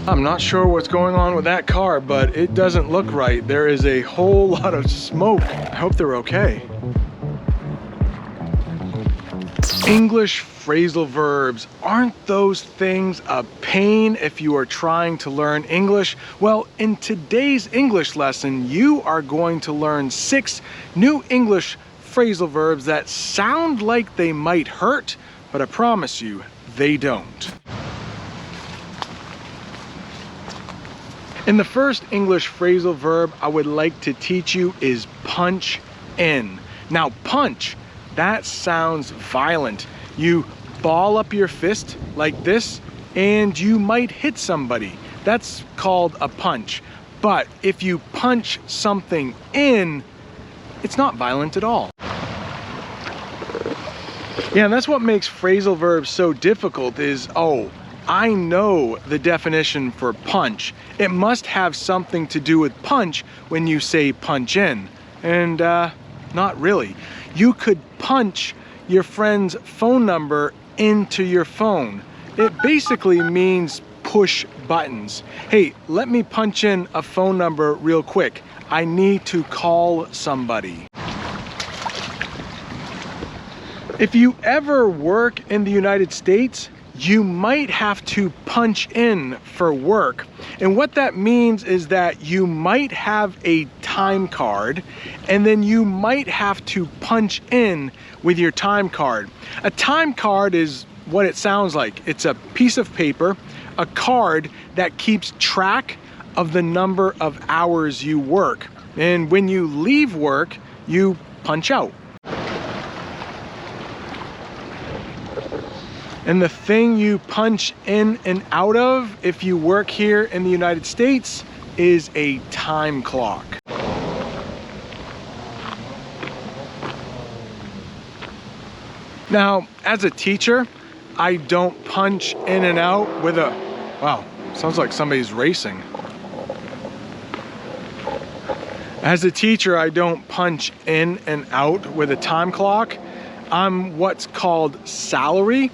I'm not sure what's going on with that car, but it doesn't look right. There is a whole lot of smoke. I hope they're okay. English phrasal verbs. Aren't those things a pain if you are trying to learn English? Well, in today's English lesson, you are going to learn 6 new English phrasal verbs that sound like they might hurt, but I promise you, they don't. And the first English phrasal verb I would like to teach you is punch in. Now, punch, that sounds violent. You ball up your fist like this and you might hit somebody. That's called a punch. But if you punch something in, it's not violent at all. Yeah, and that's what makes phrasal verbs so difficult is, oh, I know the definition for punch. It must have something to do with punch when you say punch in. And not really. You could punch your friend's phone number into your phone. It basically means push buttons. Hey, let me punch in a phone number real quick. I need to call somebody. If you ever work in the United States, you might have to punch in for work. And what that means is that you might have a time card and then you might have to punch in with your time card. A time card is what it sounds like. It's a piece of paper, a card that keeps track of the number of hours you work. And when you leave work, you punch out. And the thing you punch in and out of if you work here in the United States is a time clock. Now, as a teacher, I don't punch in and out with a, wow, sounds like somebody's racing. As a teacher, I don't punch in and out with a time clock. I'm what's called salary.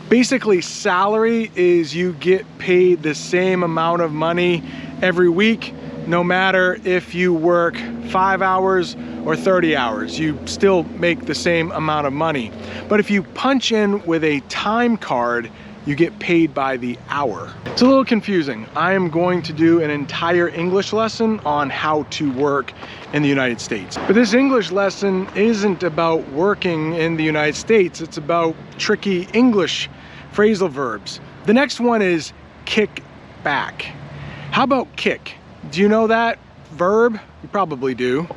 Basically, salary is you get paid the same amount of money every week, no matter if you work 5 hours or 30 hours, you still make the same amount of money. But if you punch in with a time card, you get paid by the hour. It's a little confusing. I am going to do an entire English lesson on how to work in the United States. But this English lesson isn't about working in the United States. It's about tricky English phrasal verbs. The next one is kick back. How about kick? Do you know that verb? You probably do.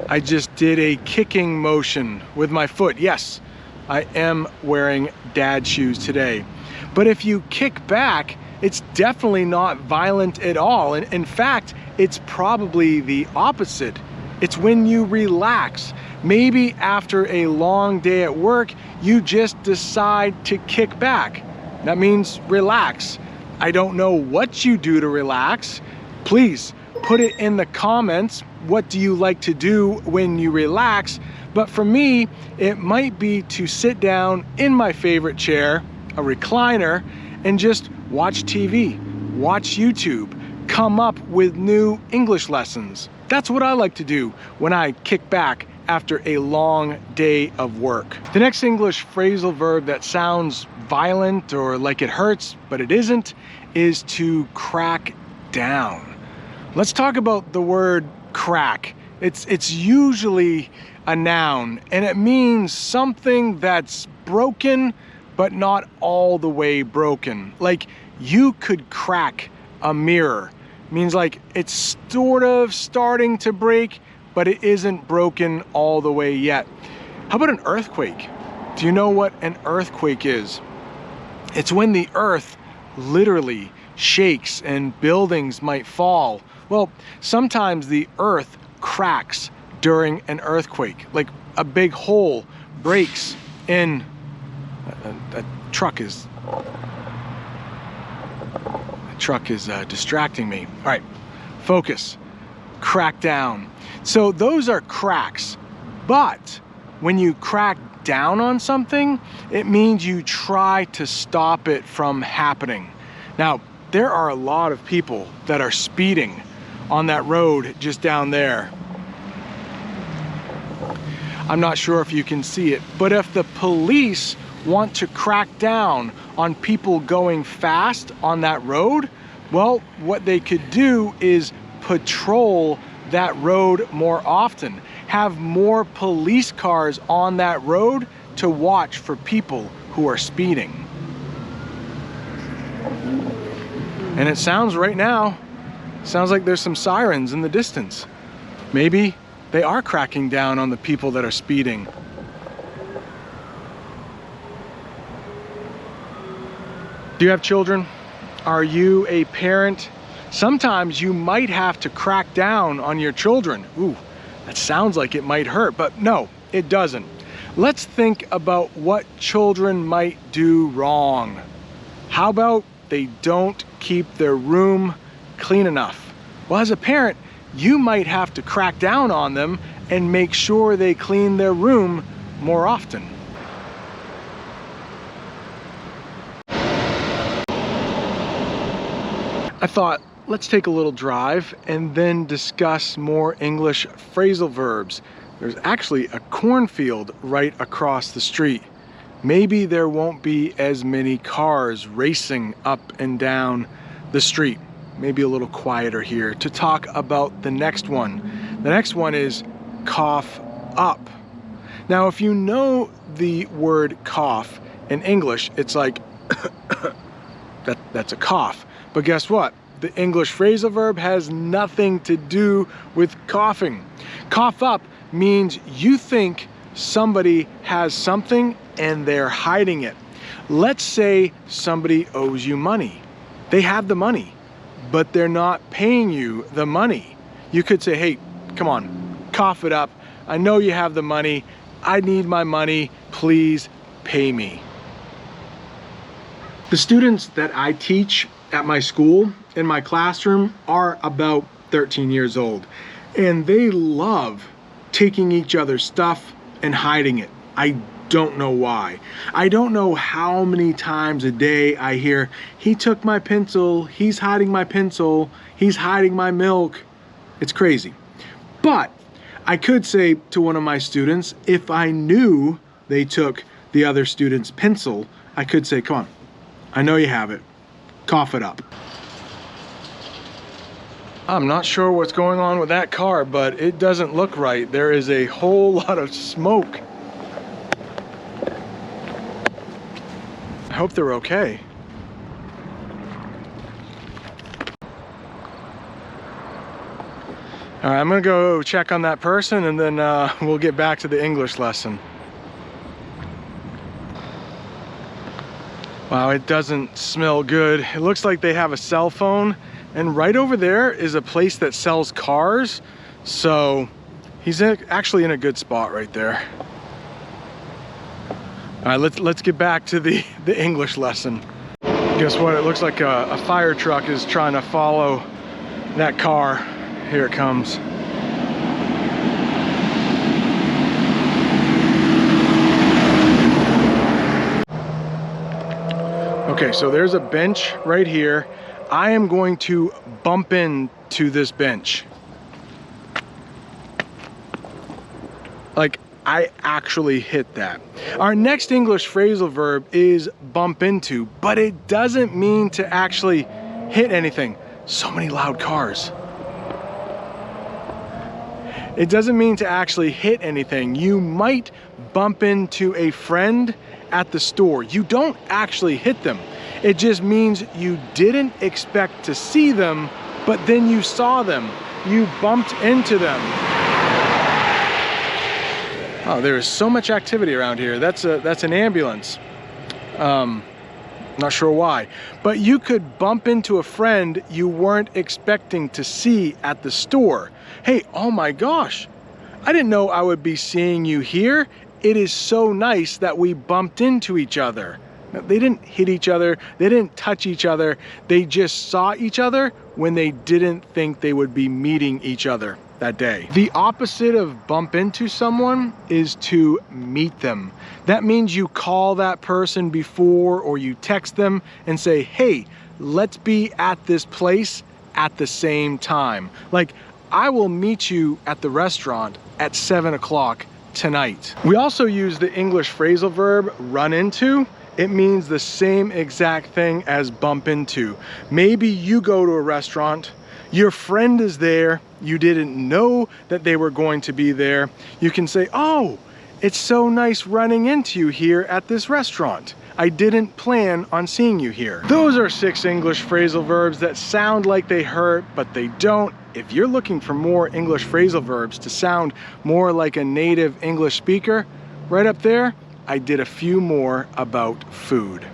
I just did a kicking motion with my foot. Yes, I am wearing dad shoes today. But if you kick back, it's definitely not violent at all. And in fact, it's probably the opposite. It's when you relax. Maybe after a long day at work, you just decide to kick back. That means relax. I don't know what you do to relax. Please put it in the comments. What do you like to do when you relax? But for me, it might be to sit down in my favorite chair, a recliner, and just watch TV, watch YouTube, come up with new English lessons. That's what I like to do when I kick back after a long day of work. The next English phrasal verb that sounds violent or like it hurts, but it isn't, is to crack down. Let's talk about the word crack. It's usually a noun and it means something that's broken but not all the way broken. Like you could crack a mirror. It means like it's sort of starting to break, but it isn't broken all the way yet. How about an earthquake? Do you know what an earthquake is? It's when the earth literally shakes and buildings might fall. Well, sometimes the earth cracks during an earthquake, like a big hole breaks in. A truck is distracting me. All right, focus, crack down. So those are cracks, but when you crack down on something, it means you try to stop it from happening. Now, there are a lot of people that are speeding on that road just down there. I'm not sure if you can see it, but if the police want to crack down on people going fast on that road, well, what they could do is patrol that road more often. Have more police cars on that road to watch for people who are speeding. And it sounds right now, sounds like there's some sirens in the distance. Maybe they are cracking down on the people that are speeding. Do you have children? Are you a parent? Sometimes you might have to crack down on your children. Ooh, that sounds like it might hurt, but no, it doesn't. Let's think about what children might do wrong. How about they don't keep their room clean enough? Well, as a parent, you might have to crack down on them and make sure they clean their room more often. I thought, let's take a little drive and then discuss more English phrasal verbs. There's actually a cornfield right across the street. Maybe there won't be as many cars racing up and down the street. Maybe a little quieter here to talk about the next one. The next one is cough up. Now, if you know the word cough in English, it's like that's a cough. But guess what? The English phrasal verb has nothing to do with coughing. Cough up means you think somebody has something and they're hiding it. Let's say somebody owes you money. They have the money, but they're not paying you the money. You could say, hey, come on, cough it up. I know you have the money. I need my money. Please pay me. The students that I teach at my school, in my classroom, are about 13 years old, and they love taking each other's stuff and hiding it. I don't know why. I don't know how many times a day I hear, he took my pencil, he's hiding my pencil, he's hiding my milk. It's crazy. But I could say to one of my students, if I knew they took the other student's pencil, I could say, come on, I know you have it. Cough it up. I'm not sure what's going on with that car, but it doesn't look right. There is a whole lot of smoke. I hope they're okay. All right, I'm gonna go check on that person and then we'll get back to the English lesson. Wow, it doesn't smell good. It looks like they have a cell phone, and right over there is a place that sells cars. So he's actually in a good spot right there. All right, let's get back to the English lesson. Guess what? It looks like a fire truck is trying to follow that car. Here it comes. Okay, so there's a bench right here. I am going to bump into this bench. Like, I actually hit that. Our next English phrasal verb is bump into, but it doesn't mean to actually hit anything. So many loud cars. It doesn't mean to actually hit anything. You might bump into a friend at the store. You don't actually hit them. It just means you didn't expect to see them, but then you saw them. You bumped into them. Oh, there is so much activity around here. That's an ambulance. Not sure why. But you could bump into a friend you weren't expecting to see at the store. Hey, oh my gosh, I didn't know I would be seeing you here. It is so nice that we bumped into each other. Now, they didn't hit each other. They didn't touch each other. They just saw each other when they didn't think they would be meeting each other. that day. The opposite of bump into someone is to meet them. That means you call that person before, or you text them and say, hey, let's be at this place at the same time. Like, I will meet you at the restaurant at 7 o'clock tonight. We also use the English phrasal verb run into. It means the same exact thing as bump into. Maybe you go to a restaurant, your friend is there, you didn't know that they were going to be there. You can say, oh, it's so nice running into you here at this restaurant. I didn't plan on seeing you here. Those are 6 English phrasal verbs that sound like they hurt, but they don't. If you're looking for more English phrasal verbs to sound more like a native English speaker, right up there, I did a few more about food.